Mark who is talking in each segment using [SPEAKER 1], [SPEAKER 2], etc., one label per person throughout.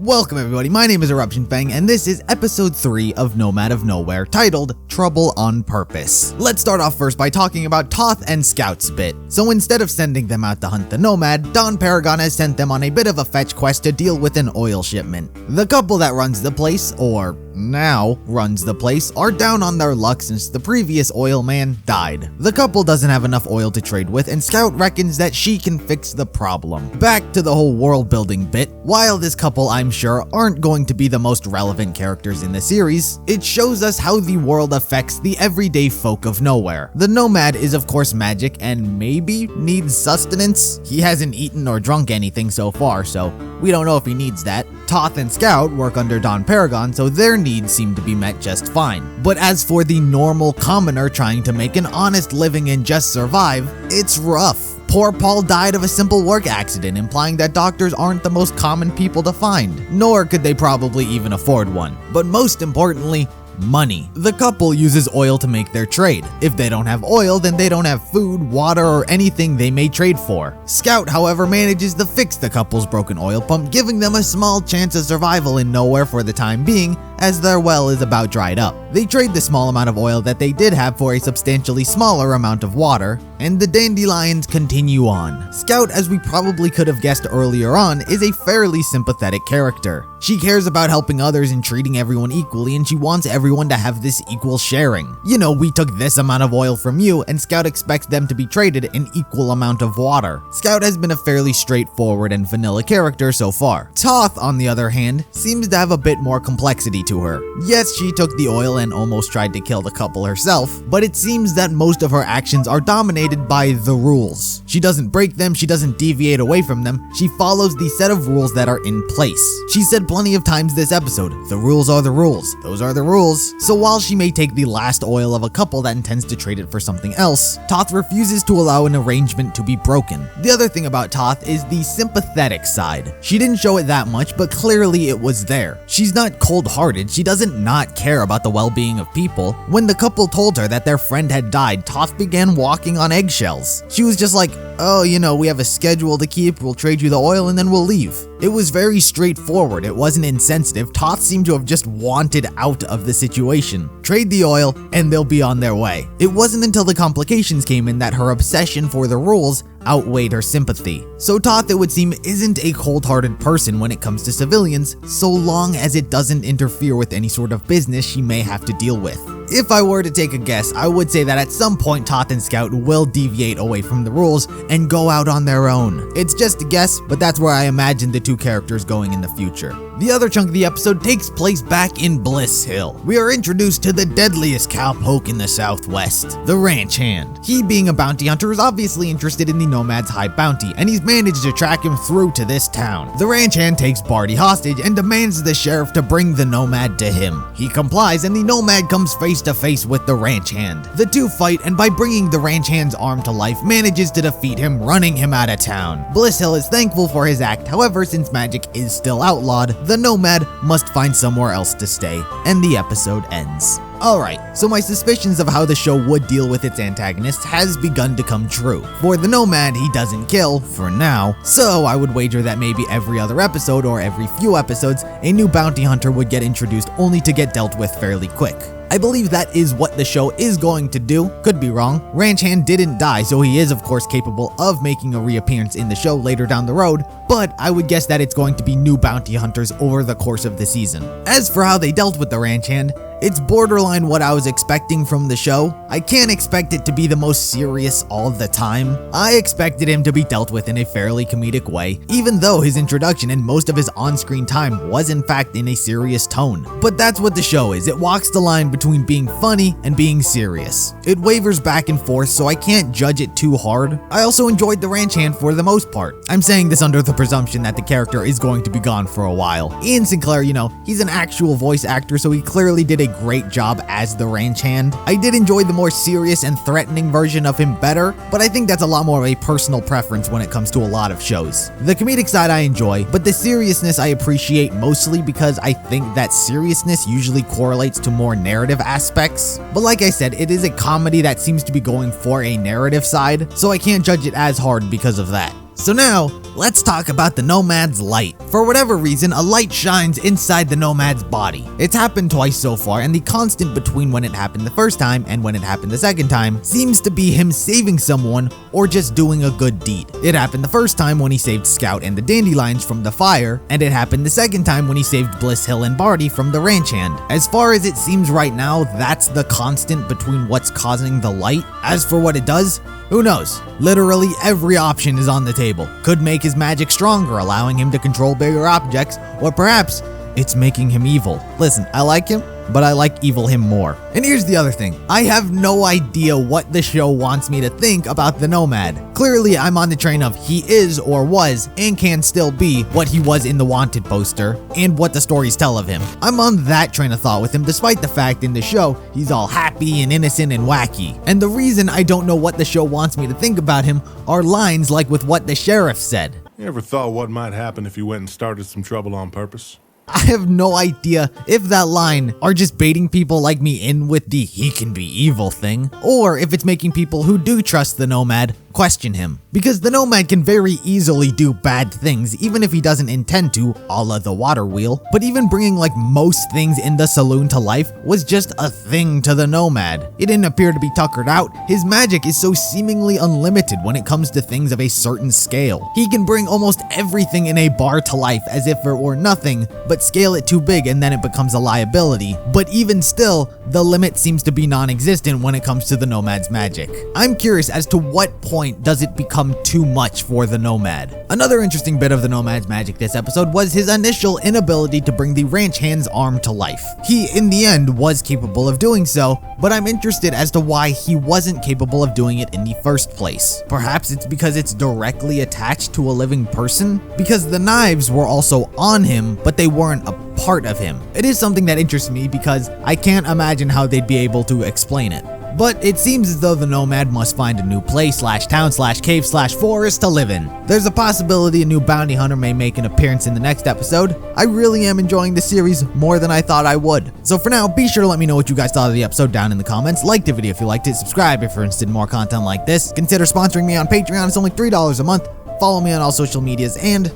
[SPEAKER 1] Welcome everybody, my name is EruptionFang and this is episode 3 of Nomad of Nowhere, titled Trouble on Purpose. Let's start off first by talking about Toth and Scout's bit. So instead of sending them out to hunt the Nomad, Don Paragon has sent them on a bit of a fetch quest to deal with an oil shipment. The couple that runs the place, or now runs the place, are down on their luck since the previous oil man died. The couple doesn't have enough oil to trade with and Scout reckons that she can fix the problem. Back to the whole world building bit, while this couple I'm sure aren't going to be the most relevant characters in the series, it shows us how the world affects the everyday folk of nowhere. The Nomad is of course magic and maybe needs sustenance. He hasn't eaten or drunk anything so far, so we don't know if he needs that. Toth and Scout work under Don Paragon, so their needs seem to be met just fine. But as for the normal commoner trying to make an honest living and just survive, it's rough. Poor Paul died of a simple work accident, implying that doctors aren't the most common people to find, nor could they probably even afford one. But most importantly, money. The couple uses oil to make their trade. If they don't have oil, then they don't have food, water, or anything they may trade for. Scout, however, manages to fix the couple's broken oil pump, giving them a small chance of survival in nowhere for the time being, as their well is about dried up. They trade the small amount of oil that they did have for a substantially smaller amount of water, and the dandelions continue on. Scout, as we probably could have guessed earlier on, is a fairly sympathetic character. She cares about helping others and treating everyone equally, and she wants everyone to have this equal sharing. You know, we took this amount of oil from you, and Scout expects them to be traded an equal amount of water. Scout has been a fairly straightforward and vanilla character so far. Toth, on the other hand, seems to have a bit more complexity to her. Yes, she took the oil and almost tried to kill the couple herself, but it seems that most of her actions are dominated by the rules. She doesn't break them, she doesn't deviate away from them, she follows the set of rules that are in place. She said plenty of times this episode, the rules are the rules, those are the rules. So while she may take the last oil of a couple that intends to trade it for something else, Toth refuses to allow an arrangement to be broken. The other thing about Toth is the sympathetic side. She didn't show it that much, but clearly it was there. She's not cold-hearted, she doesn't not care about the well-being of people. When the couple told her that their friend had died, Toth began walking on eggshells. She was just like, oh, you know, we have a schedule to keep, we'll trade you the oil and then we'll leave. It was very straightforward, it wasn't insensitive. Toth seemed to have just wanted out of the situation. Trade the oil and they'll be on their way. It wasn't until the complications came in that her obsession for the rules outweighed her sympathy. So Toth, it would seem, isn't a cold-hearted person when it comes to civilians, so long as it doesn't interfere with any sort of business she may have to deal with. If I were to take a guess, I would say that at some point Toth and Scout will deviate away from the rules and go out on their own. It's just a guess, but that's where I imagine the two characters going in the future. The other chunk of the episode takes place back in Bliss Hill. We are introduced to the deadliest cowpoke in the Southwest, the ranch hand. He, being a bounty hunter, is obviously interested in the Nomad's high bounty, and he's managed to track him through to this town. The ranch hand takes Barty hostage and demands the sheriff to bring the Nomad to him. He complies, and the Nomad comes face to face with the ranch hand. The two fight, and by bringing the ranch hand's arm to life, manages to defeat him, running him out of town. Bliss Hill is thankful for his act, however, since magic is still outlawed, the Nomad must find somewhere else to stay, and the episode ends. Alright, so my suspicions of how the show would deal with its antagonists has begun to come true. For the Nomad, he doesn't kill, for now, so I would wager that maybe every other episode or every few episodes, a new bounty hunter would get introduced only to get dealt with fairly quick. I believe that is what the show is going to do, could be wrong. Ranch Hand didn't die, so he is of course capable of making a reappearance in the show later down the road, but I would guess that it's going to be new bounty hunters over the course of the season. As for how they dealt with the Ranch Hand, it's borderline what I was expecting from the show. I can't expect it to be the most serious all the time. I expected him to be dealt with in a fairly comedic way, even though his introduction and most of his on-screen time was in fact in a serious tone. But that's what the show is. It walks the line between being funny and being serious. It wavers back and forth, so I can't judge it too hard. I also enjoyed the ranch hand for the most part. I'm saying this under the presumption that the character is going to be gone for a while. Ian Sinclair, you know, he's an actual voice actor, so he clearly did a great job as the ranch hand. I did enjoy the more serious and threatening version of him better, but I think that's a lot more of a personal preference when it comes to a lot of shows. The comedic side I enjoy, but the seriousness I appreciate mostly because I think that seriousness usually correlates to more narrative aspects. But like I said, it is a comedy that seems to be going for a narrative side, so I can't judge it as hard because of that. So now, Let's talk about the Nomad's light. For whatever reason, a light shines inside the Nomad's body. It's happened twice so far, and the constant between when it happened the first time and when it happened the second time seems to be him saving someone or just doing a good deed. It happened the first time when he saved Scout and the Dandelions from the fire, and it happened the second time when he saved Bliss Hill and Barty from the ranch hand. As far as it seems right now, that's the constant between what's causing the light. As for what it does, who knows? Literally every option is on the table. Could make his magic stronger, allowing him to control bigger objects, or perhaps it's making him evil. Listen, I like him, but I like evil him more. And here's the other thing. I have no idea what the show wants me to think about the Nomad. Clearly, I'm on the train of he is or was and can still be what he was in the Wanted poster and what the stories tell of him. I'm on that train of thought with him despite the fact in the show he's all happy and innocent and wacky. And the reason I don't know what the show wants me to think about him are lines like with what the sheriff said.
[SPEAKER 2] You ever thought what might happen if you went and started some trouble on purpose?
[SPEAKER 1] I have no idea if that line are just baiting people like me in with the he can be evil thing, or if it's making people who do trust the Nomad question him. Because the Nomad can very easily do bad things even if he doesn't intend to, a la the water wheel, but even bringing like most things in the saloon to life was just a thing to the Nomad. It didn't appear to be tuckered out. His magic is so seemingly unlimited when it comes to things of a certain scale. He can bring almost everything in a bar to life as if it were nothing, but scale it too big and then it becomes a liability. But even still, the limit seems to be non-existent when it comes to the Nomad's magic. I'm curious as to what point does it become too much for the Nomad. Another interesting bit of the Nomad's magic this episode was his initial inability to bring the ranch hand's arm to life. He, in the end, was capable of doing so, but I'm interested as to why he wasn't capable of doing it in the first place. Perhaps it's because it's directly attached to a living person? Because the knives were also on him, but they weren't a part of him. It is something that interests me because I can't imagine how they'd be able to explain it. But it seems as though the Nomad must find a new place / town / cave / forest to live in. There's a possibility a new bounty hunter may make an appearance in the next episode. I really am enjoying the series more than I thought I would. So for now, be sure to let me know what you guys thought of the episode down in the comments. Like the video if you liked it, subscribe if you're interested in more content like this. Consider sponsoring me on Patreon, it's only $3 a month. Follow me on all social medias, and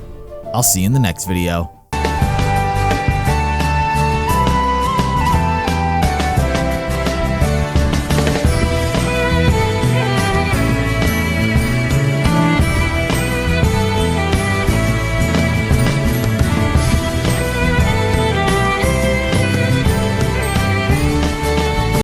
[SPEAKER 1] I'll see you in the next video.